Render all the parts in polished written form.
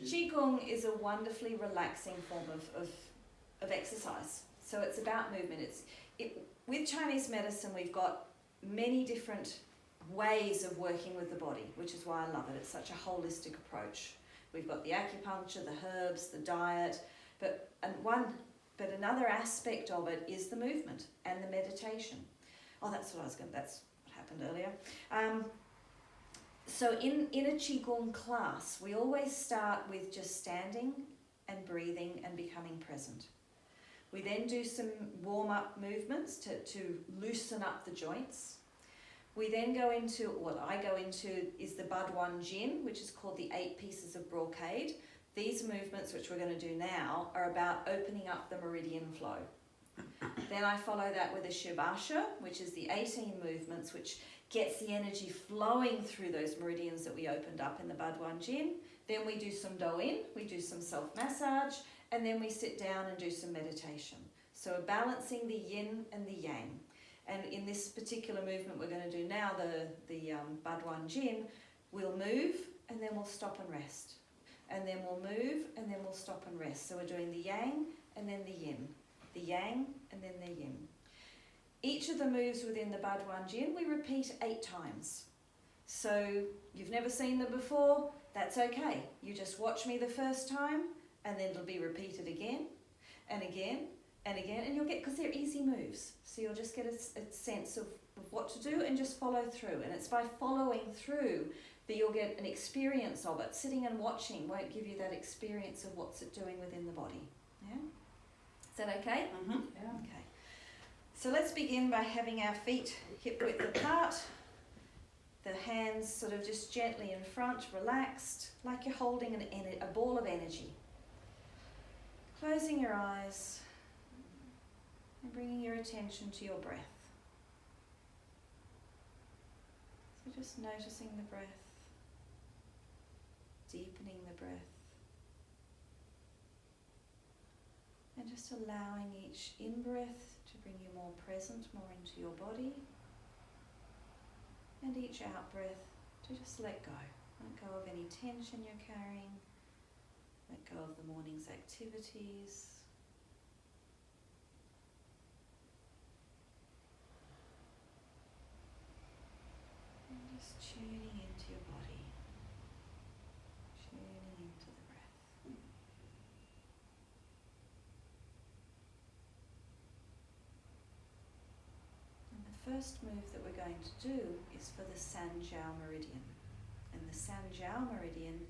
Qigong is a wonderfully relaxing form of exercise. So it's about movement. With Chinese medicine, we've got many different ways of working with the body, which is why I love it. It's such a holistic approach. We've got the acupuncture, the herbs, the diet, but another aspect of it is the movement and the meditation. That's what happened earlier. So in a Qigong class, we always start with just standing and breathing and becoming present. We then do some warm-up movements to loosen up the joints. We then go into, what I go into is the Ba Duan Jin, which is called the 8 Pieces of Brocade. These movements, which we're going to do now, are about opening up the meridian flow. Then I follow that with a Shibasha, which is the 18 movements, which gets the energy flowing through those meridians that we opened up in the Ba Duan Jin. Then we do some Do-in, we do some self-massage, and then we sit down and do some meditation. So balancing the yin and the yang. And in this particular movement we're going to do now, the Ba Duan Jin, we'll move and then we'll stop and rest. And then we'll move and then we'll stop and rest. So we're doing the yang and then the yin. The yang and then the yin. Each of the moves within the Ba Duan Jin we repeat 8 times. So you've never seen them before, that's okay. You just watch me the first time and then it'll be repeated again and again and again, and you'll get, because they're easy moves, so you'll just get a sense of what to do and just follow through. And it's by following through that you'll get an experience of it. Sitting and watching won't give you that experience of what's it doing within the body. Yeah? Is that okay? Mm-hmm. Yeah. Okay. So let's begin by having our feet hip width apart, the hands sort of just gently in front, relaxed, like you're holding a ball of energy. Closing your eyes and bringing your attention to your breath. So just noticing the breath, deepening the breath, and just allowing each in-breath to bring you more present, more into your body, and each out-breath to just let go. Let go of any tension you're carrying, let go of the morning's activities. And just tuning into your body, tuning into the breath. And the first move that we're going to do is for the Sanjiao meridian. And the Sanjiao meridian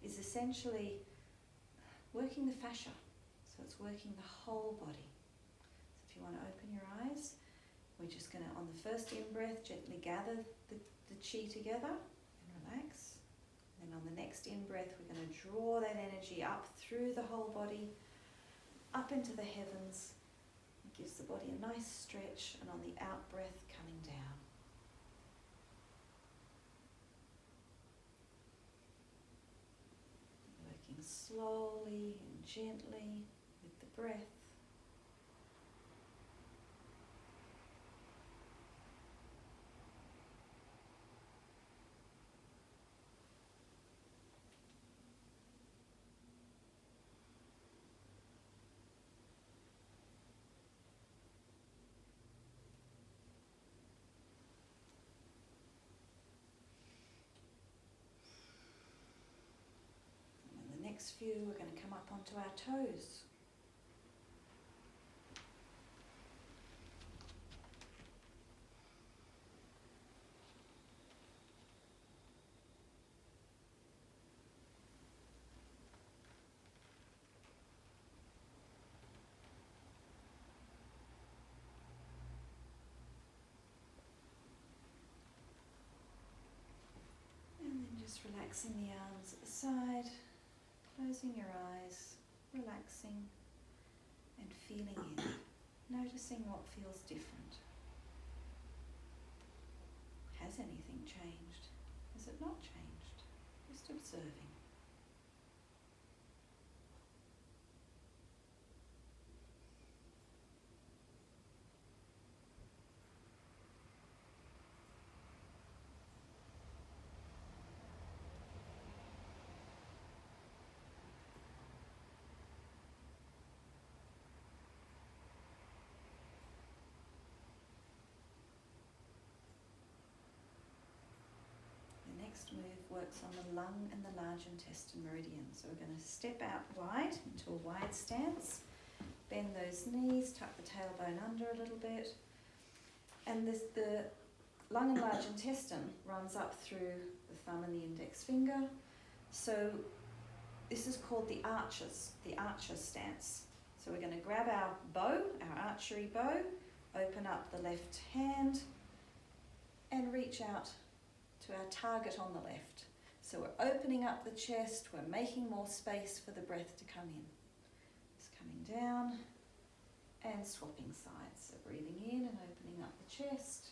is essentially working the fascia. So it's working the whole body. So if you want to open your eyes, we're just going to, on the first in-breath, gently gather the chi together and relax. And on the next in-breath, we're going to draw that energy up through the whole body, up into the heavens. It gives the body a nice stretch, and on the out-breath, coming down. Working slowly and gently with the breath. Next few, we're going to come up onto our toes. And then just relaxing the arms at the side. Closing your eyes, relaxing and feeling in, noticing what feels different. Has anything changed? Has it not changed? Just observing. works on the lung and the large intestine meridian. So we're going to step out wide into a wide stance, bend those knees, tuck the tailbone under a little bit, and the lung and large intestine runs up through the thumb and the index finger. So this is called the archer stance. So we're going to grab our bow, our archery bow, open up the left hand and reach out to our target on the left. So we're opening up the chest, we're making more space for the breath to come in. It's coming down and swapping sides. So breathing in and opening up the chest,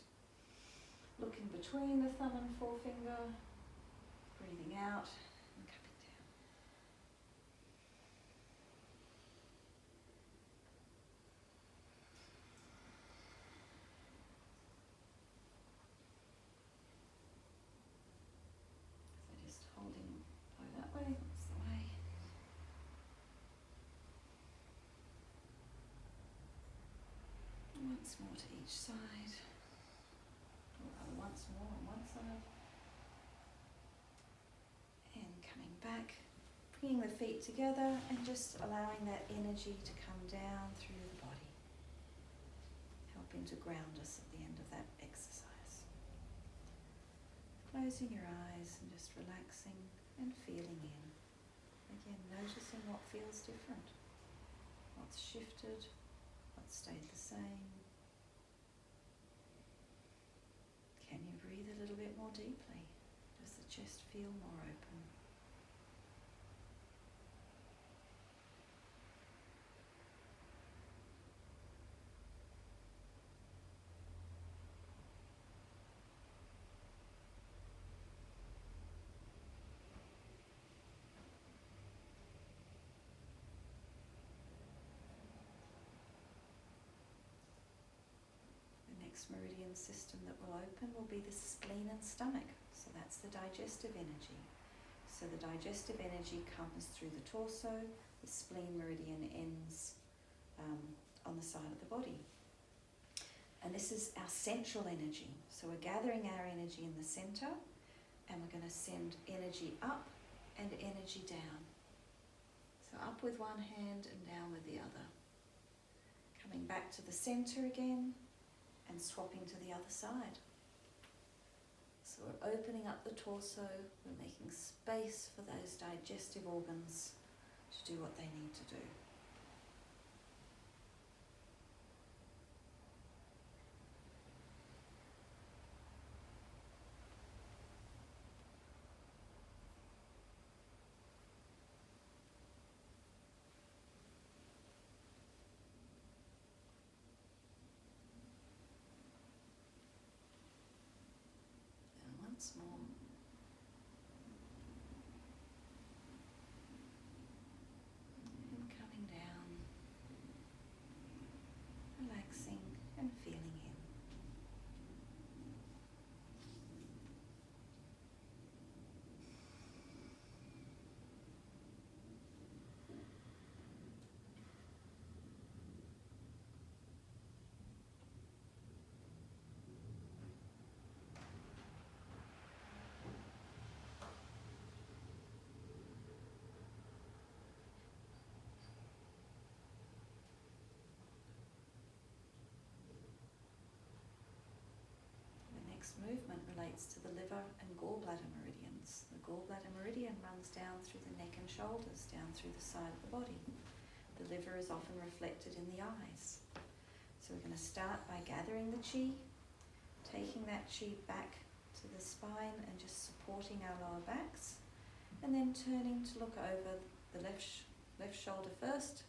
looking between the thumb and forefinger, breathing out and coming down. So just holding bow that way, that's the way. Once more to each side. Once more on one side. And coming back, bringing the feet together and just allowing that energy to come down through the body, helping to ground us at the end of that exercise. Closing your eyes and just relaxing and feeling in. Again, noticing what feels different, what's shifted, what stayed the same. Can you breathe a little bit more deeply? Does the chest feel more open? Meridian system that will open will be the spleen and stomach. So that's the digestive energy. So the digestive energy comes through the torso, the spleen meridian ends on the side of the body. And this is our central energy. So we're gathering our energy in the center and we're going to send energy up and energy down. So up with one hand and down with the other. Coming back to the center again, and swapping to the other side. So we're opening up the torso, we're making space for those digestive organs to do what they need to do. Once more. And coming down, relaxing and feeling in. Movement relates to the liver and gallbladder meridians. The gallbladder meridian runs down through the neck and shoulders, down through the side of the body. The liver is often reflected in the eyes. So we're going to start by gathering the qi, taking that qi back to the spine and just supporting our lower backs, and then turning to look over the left shoulder first,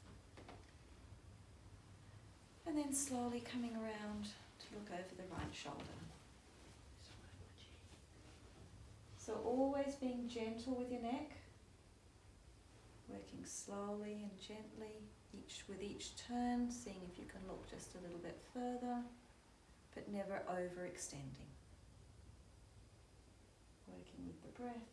and then slowly coming around to look over the right shoulder. So always being gentle with your neck, working slowly and gently, with each turn, seeing if you can look just a little bit further, but never overextending. Working with the breath.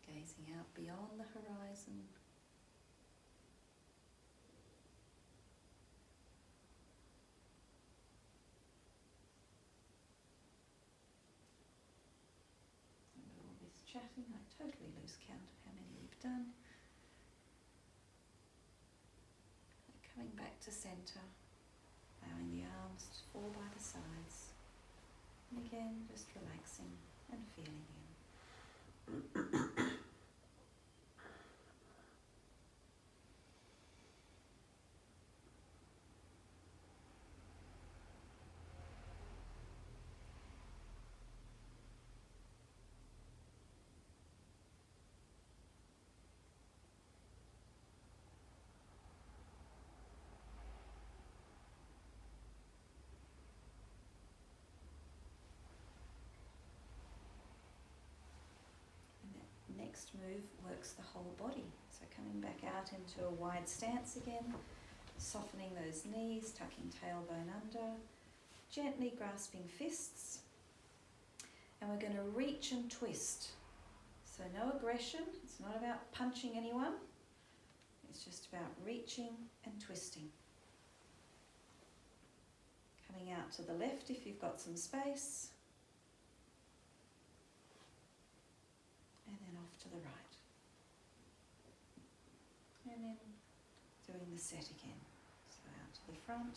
Gazing out beyond the horizon. doing a totally loose count of how many we've done. Coming back to centre, allowing the arms to fall by the sides. And again, just relaxing and feeling in. Next move works the whole body. So coming back out into a wide stance again, softening those knees, tucking tailbone under, gently grasping fists, and we're going to reach and twist. So no aggression, it's not about punching anyone, it's just about reaching and twisting. Coming out to the left if you've got some space, and then off to the right. And then doing the set again. So out to the front.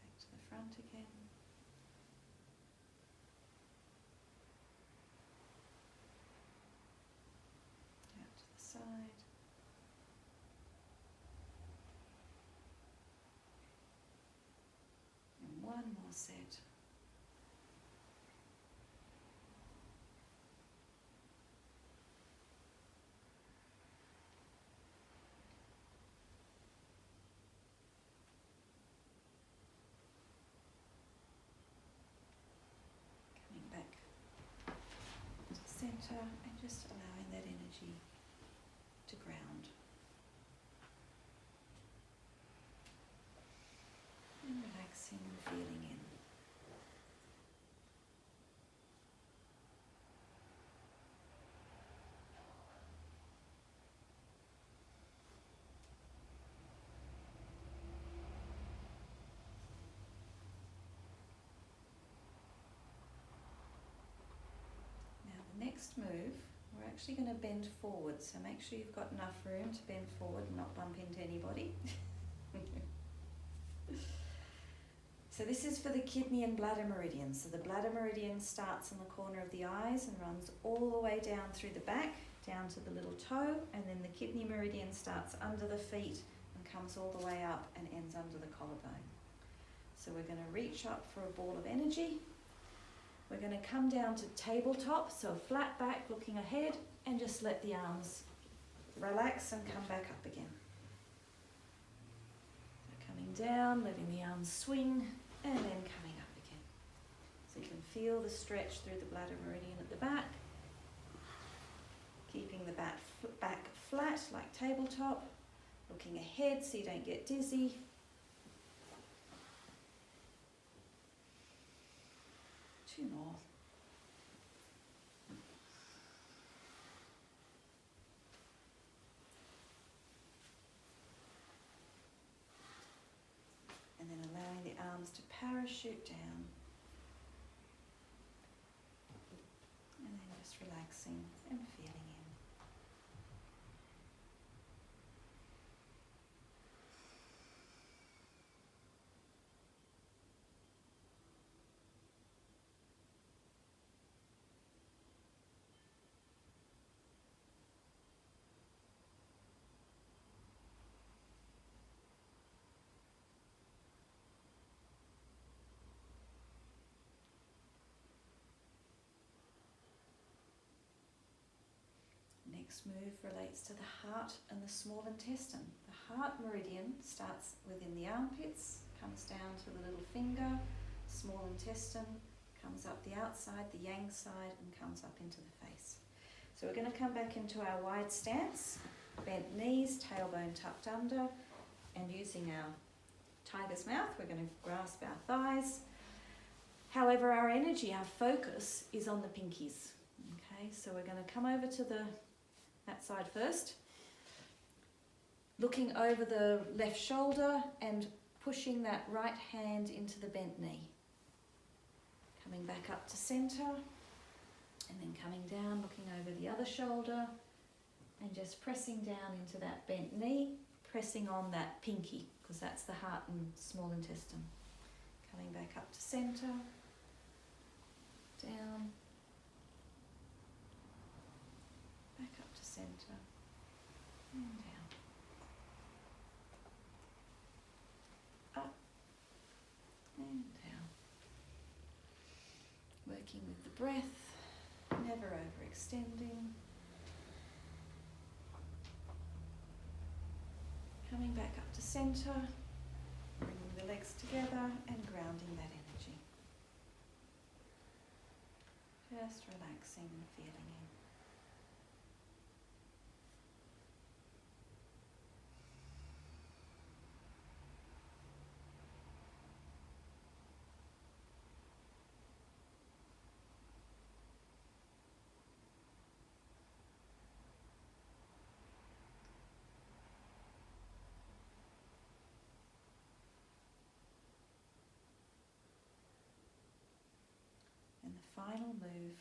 Back to the front again. Side. And one more set. Coming back to the centre and just allowing that energy to ground. And relaxing and feeling in. Now the next move, we're actually going to bend forward, so make sure you've got enough room to bend forward and not bump into anybody. So this is for the kidney and bladder meridians. So the bladder meridian starts in the corner of the eyes and runs all the way down through the back, down to the little toe, and then the kidney meridian starts under the feet and comes all the way up and ends under the collarbone. So we're going to reach up for a ball of energy. We're going to come down to tabletop, so flat back looking ahead, and just let the arms relax and come back up again. So coming down, letting the arms swing, and then coming up again. So you can feel the stretch through the bladder meridian at the back, keeping the back flat like tabletop, looking ahead so you don't get dizzy. Two more. And then allowing the arms to parachute down. And then just relaxing and feeling in. Next move relates to the heart and the small intestine. The heart meridian starts within the armpits, comes down to the little finger, small intestine, comes up the outside, the yang side, and comes up into the face. So we're going to come back into our wide stance, bent knees, tailbone tucked under, and using our tiger's mouth, we're going to grasp our thighs, However, our energy, our focus is on the pinkies. Okay, so we're going to come over to that side first. Looking over the left shoulder and pushing that right hand into the bent knee. Coming back up to center and then coming down, looking over the other shoulder and just pressing down into that bent knee, pressing on that pinky because that's the heart and small intestine. Coming back up to center, down, back up to center and down. Up and down. Working with the breath, never overextending. Coming back up to center, bringing the legs together and grounding that energy. Just relaxing and feeling in. Final move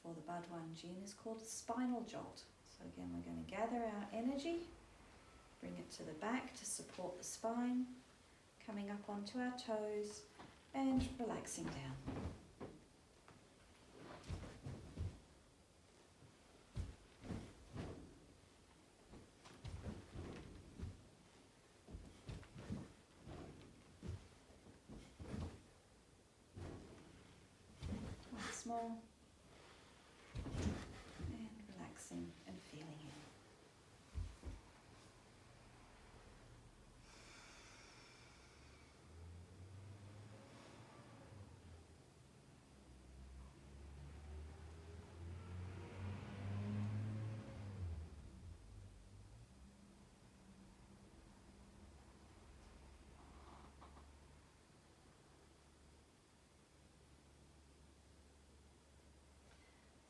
for the Ba Duan Jin is called a spinal jolt. So again, we're going to gather our energy, bring it to the back to support the spine, coming up onto our toes and relaxing down. More and relaxing and feeling in.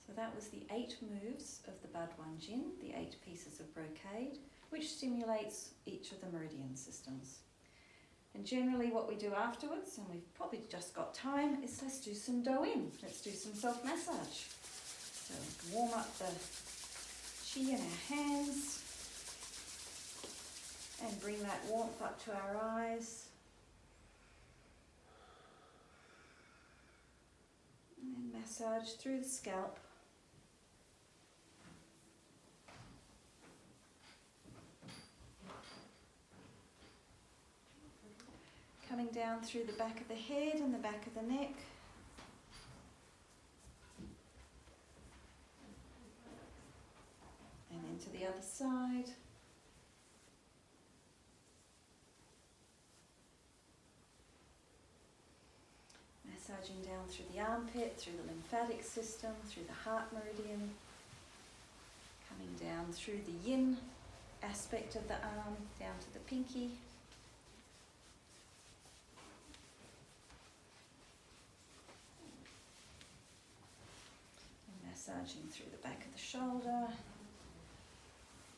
So that was the 8 moves of the Ba Duan Jin, the 8 pieces of brocade, which stimulates each of the meridian systems. And generally what we do afterwards, and we've probably just got time, is let's do some Do-in. Let's do some self-massage. So warm up the Qi in our hands and bring that warmth up to our eyes. And then massage through the scalp. Coming down through the back of the head and the back of the neck. And then to the other side. Massaging down through the armpit, through the lymphatic system, through the heart meridian. Coming down through the yin aspect of the arm, down to the pinky. Massaging through the back of the shoulder,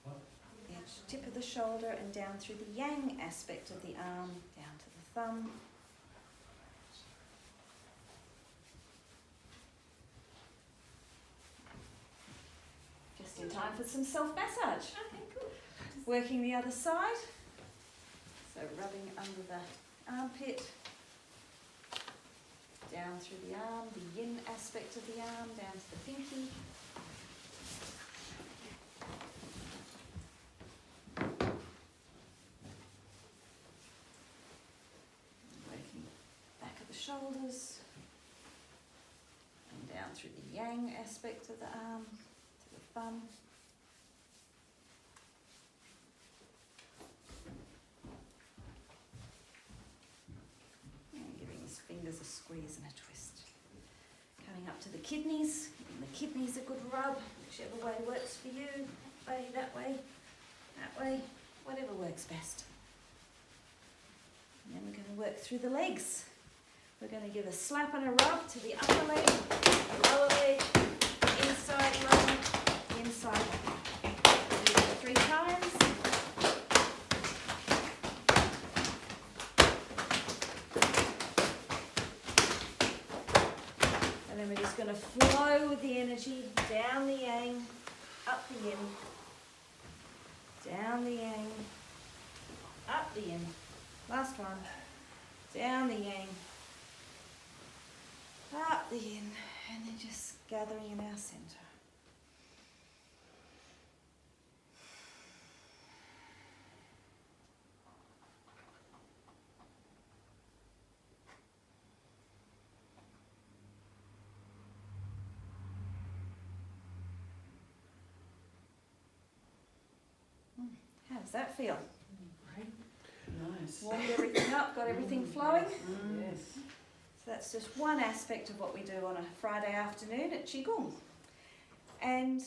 the tip of the shoulder and down through the yang aspect of the arm, down to the thumb. Just in time for some self-massage. Okay, cool. Working the other side. So rubbing under the armpit. Down through the arm, the yin aspect of the arm, down to the pinky. Working back of the shoulders. And down through the yang aspect of the arm, to the thumb. Fingers a squeeze and a twist. Coming up to the kidneys, giving the kidneys a good rub, whichever way works for you. That way, whatever works best. And then we're going to work through the legs. We're going to give a slap and a rub to the upper leg, the lower leg, inside lower, inside upper. Do it 3 times. And then we're just going to flow with the energy down the yang, up the yin, down the yang, up the yin. Last one. Down the yang, up the yin, and then just gathering in our center. How does that feel? Great. Nice. Warmed everything up, got everything flowing. Yes. So that's just one aspect of what we do on a Friday afternoon at Qigong. And